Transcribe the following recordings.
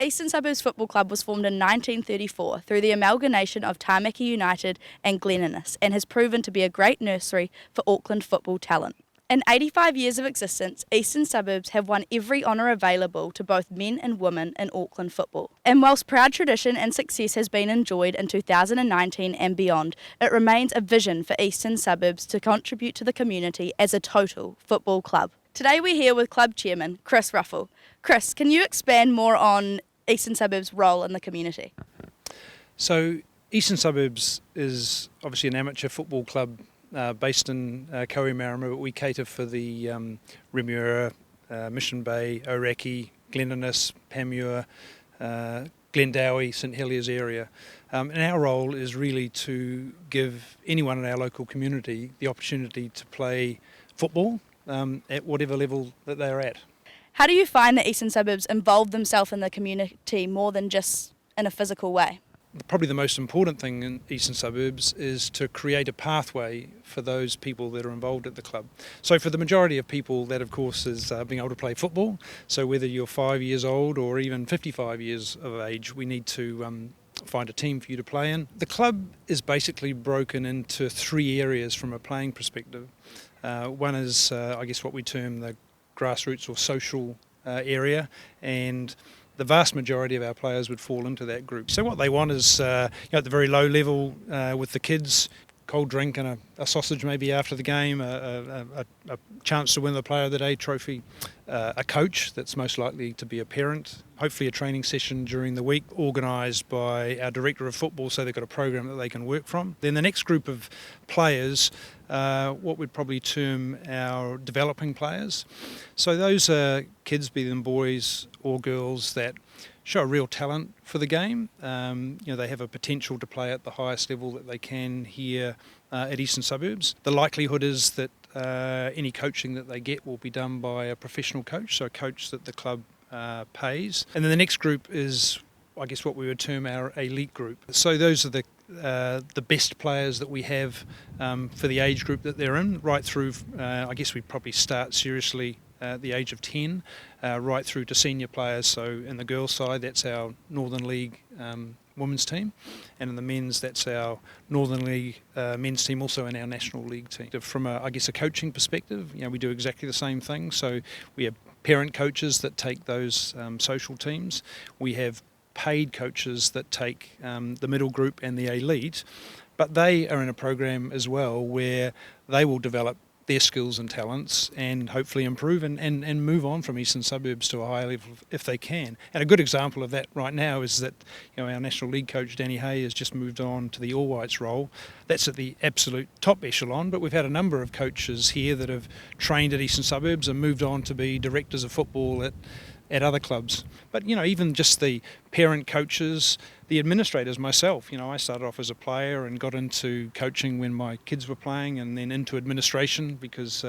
Eastern Suburbs Football Club was formed in 1934 through the amalgamation of Tāmaki United and Glen Innes and has proven to be a great nursery for Auckland football talent. In 85 years of existence, Eastern Suburbs have won every honour available to both men and women in Auckland football. And whilst proud tradition and success has been enjoyed in 2019 and beyond, it remains a vision for Eastern Suburbs to contribute to the community as a total football club. Today we're here with Club Chairman Chris Ruffell. Chris, can you expand more on Eastern Suburbs' role in the community? So Eastern Suburbs is obviously an amateur football club based in Kohimarama, but we cater for the Remuera, Mission Bay, Aoraki, Glen Innes, Panmure, Glendowie, St Heliers area. And our role is really to give anyone in our local community the opportunity to play football at whatever level that they're at. How do you find that Eastern Suburbs involve themselves in the community more than just in a physical way? Probably the most important thing in Eastern Suburbs is to create a pathway for those people that are involved at the club. So for the majority of people, that of course is being able to play football. So whether you're 5 years old or even 55 years of age, we need to find a team for you to play in. The club is basically broken into three areas from a playing perspective. One is, I guess, what we term the grassroots or social area, and the vast majority of our players would fall into that group. So what they want is, at the very low level with the kids, cold drink and a sausage maybe after the game, a chance to win the Player of the Day trophy, a coach that's most likely to be a parent, hopefully a training session during the week organised by our Director of Football so they've got a program that they can work from. Then the next group of players, what we'd probably term our developing players. So those are kids, be them boys or girls, that show a real talent for the game. They have a potential to play at the highest level that they can here at Eastern Suburbs. The likelihood is that any coaching that they get will be done by a professional coach, so a coach that the club pays. And then the next group is, I guess, what we would term our elite group. So those are the best players that we have for the age group that they're in, right through, I guess we'd probably start seriously at the age of 10, right through to senior players. So in the girls' side, that's our Northern League women's team, and in the men's, that's our Northern League men's team, also in our National League team. From a coaching perspective, we do exactly the same thing. So we have parent coaches that take those social teams. We have paid coaches that take the middle group and the elite, but they are in a program as well where they will develop their skills and talents and hopefully improve and move on from Eastern Suburbs to a higher level if they can. And a good example of that right now is that our National League coach Danny Hay has just moved on to the All Whites role. That's at the absolute top echelon, but we've had a number of coaches here that have trained at Eastern Suburbs and moved on to be directors of football at other clubs. But even just the parent coaches, the administrators, myself, I started off as a player and got into coaching when my kids were playing, and then into administration because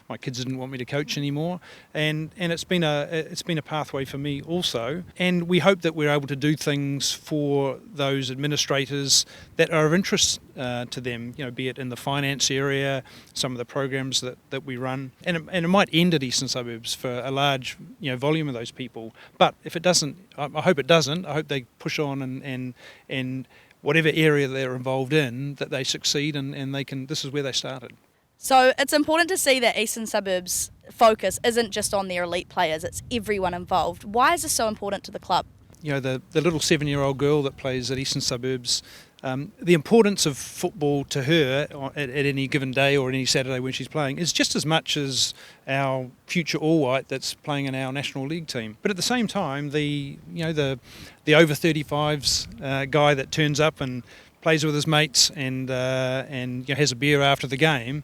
my kids didn't want me to coach anymore, and it's been a pathway for me also. And we hope that we're able to do things for those administrators that are of interest to them, be it in the finance area, some of the programs that we run, and it might end at Eastern Suburbs for a large volume of those people. But if it doesn't, I hope it doesn't. I hope they push on and whatever area they're involved in, that they succeed and they can. This is where they started. So it's important to see that Eastern Suburbs' focus isn't just on their elite players, it's everyone involved. Why is this so important to the club? The little 7-year-old girl that plays at Eastern Suburbs, the importance of football to her at any given day or any Saturday when she's playing is just as much as our future All White that's playing in our National League team. But at the same time, the over 35s guy that turns up and plays with his mates and has a beer after the game,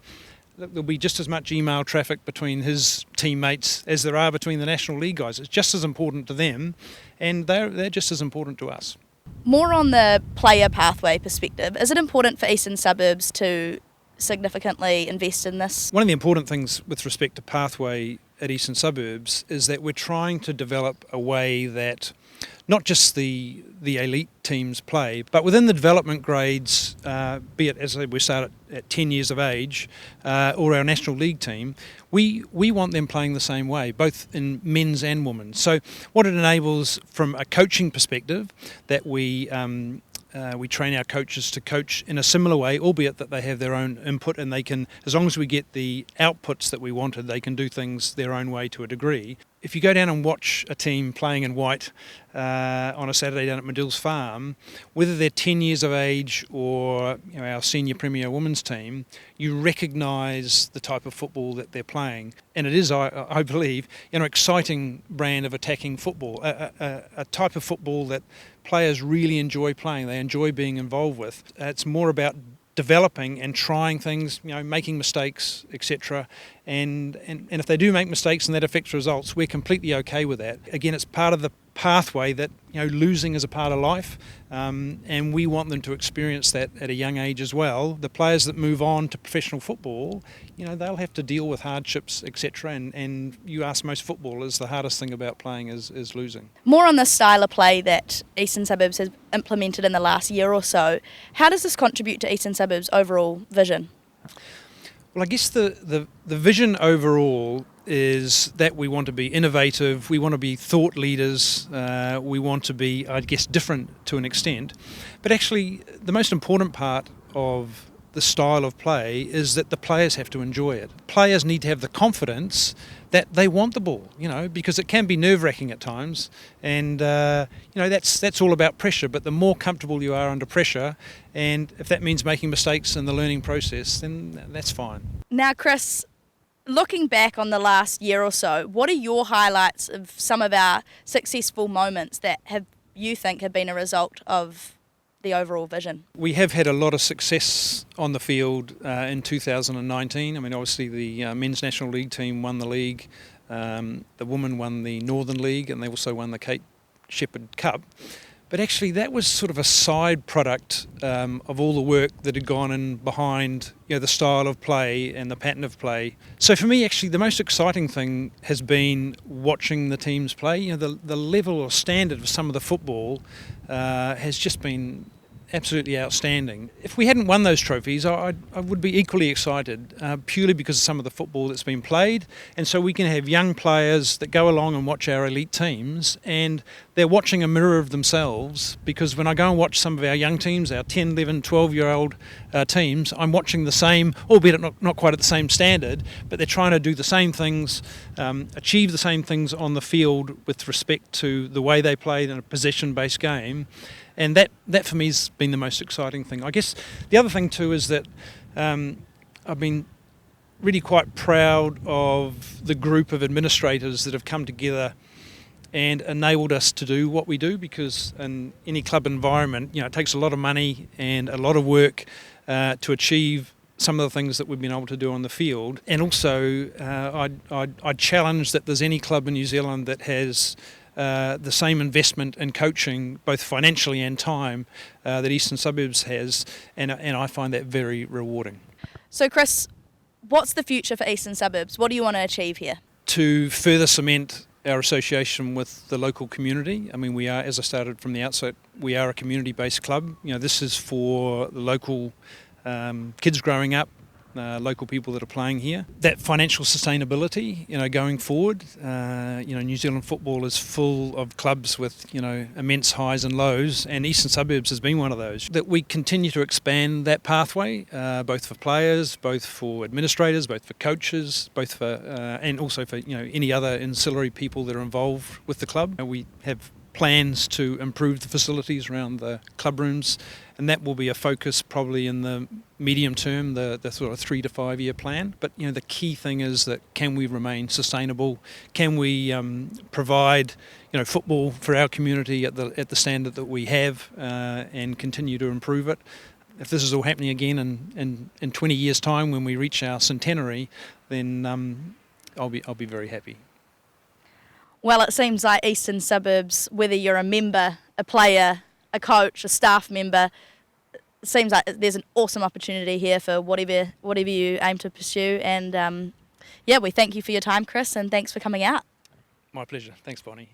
there'll be just as much email traffic between his teammates as there are between the National League guys. It's just as important to them, and they're just as important to us. More on the player pathway perspective, is it important for Eastern Suburbs to significantly invest in this? One of the important things with respect to pathway at Eastern Suburbs is that we're trying to develop a way that not just the elite teams play, but within the development grades, be it as we start at 10 years of age, or our National League team, we want them playing the same way, both in men's and women's. So what it enables from a coaching perspective, that we train our coaches to coach in a similar way, albeit that they have their own input, and they can, as long as we get the outputs that we wanted, they can do things their own way to a degree. If you go down and watch a team playing in white on a Saturday down at Medill's Farm, whether they're 10 years of age or our senior Premier Women's team, you recognise the type of football that they're playing. And it is, I believe, exciting brand of attacking football, a type of football that players really enjoy playing, they enjoy being involved with. It's more about developing and trying things, making mistakes, etc. And if they do make mistakes and that affects results, we're completely okay with that. Again, it's part of the pathway that losing is a part of life, and we want them to experience that at a young age as well. The players that move on to professional football, they'll have to deal with hardships, etc. And you ask most footballers, the hardest thing about playing is losing. More on the style of play that Eastern Suburbs has implemented in the last year or so, how does this contribute to Eastern Suburbs' overall vision? Well, I guess the vision overall is that we want to be innovative, we want to be thought leaders, we want to be, I guess, different to an extent. But actually, the most important part of the style of play is that the players have to enjoy it. Players need to have the confidence that they want the ball, because it can be nerve-wracking at times, and that's all about pressure. But the more comfortable you are under pressure, and if that means making mistakes in the learning process, then that's fine. Now, Chris, looking back on the last year or so, what are your highlights of some of our successful moments that you think have been a result of the overall vision? We have had a lot of success on the field in 2019. I mean, obviously the Men's National League team won the league, the women won the Northern League, and they also won the Kate Shepherd Cup. But actually that was sort of a side product of all the work that had gone in behind the style of play and the pattern of play. So for me, actually, the most exciting thing has been watching the teams play. The level or standard of some of the football has just been absolutely outstanding. If we hadn't won those trophies, I would be equally excited, purely because of some of the football that's been played. And so we can have young players that go along and watch our elite teams, and they're watching a mirror of themselves, because when I go and watch some of our young teams, our 10, 11, 12-year-old teams, I'm watching the same, albeit not quite at the same standard, but they're trying to do the same things, achieve the same things on the field with respect to the way they played in a possession-based game. And that for me has been the most exciting thing. I guess the other thing too is that I've been really quite proud of the group of administrators that have come together and enabled us to do what we do, because in any club environment, it takes a lot of money and a lot of work to achieve some of the things that we've been able to do on the field. And also I'd challenge that there's any club in New Zealand that has the same investment in coaching, both financially and time, that Eastern Suburbs has, and I find that very rewarding. So Chris, what's the future for Eastern Suburbs? What do you want to achieve here? To further cement our association with the local community. I mean, we are, as I started from the outset, we are a community-based club. This is for the local kids growing up, local people that are playing here. That financial sustainability, going forward, New Zealand football is full of clubs with, immense highs and lows, and Eastern Suburbs has been one of those. That we continue to expand that pathway, both for players, both for administrators, both for coaches, both for, and also for, any other ancillary people that are involved with the club. We have plans to improve the facilities around the club rooms, and that will be a focus probably in the medium term, the sort of 3 to 5 year plan. But the key thing is that, can we remain sustainable? Can we provide football for our community at the standard that we have, and continue to improve it? If this is all happening again in 20 years' time when we reach our centenary, then I'll be very happy. Well, it seems like Eastern Suburbs, whether you're a member, a player, a coach, a staff member, it seems like there's an awesome opportunity here for whatever you aim to pursue. And we thank you for your time, Chris, and thanks for coming out. My pleasure. Thanks, Bonnie.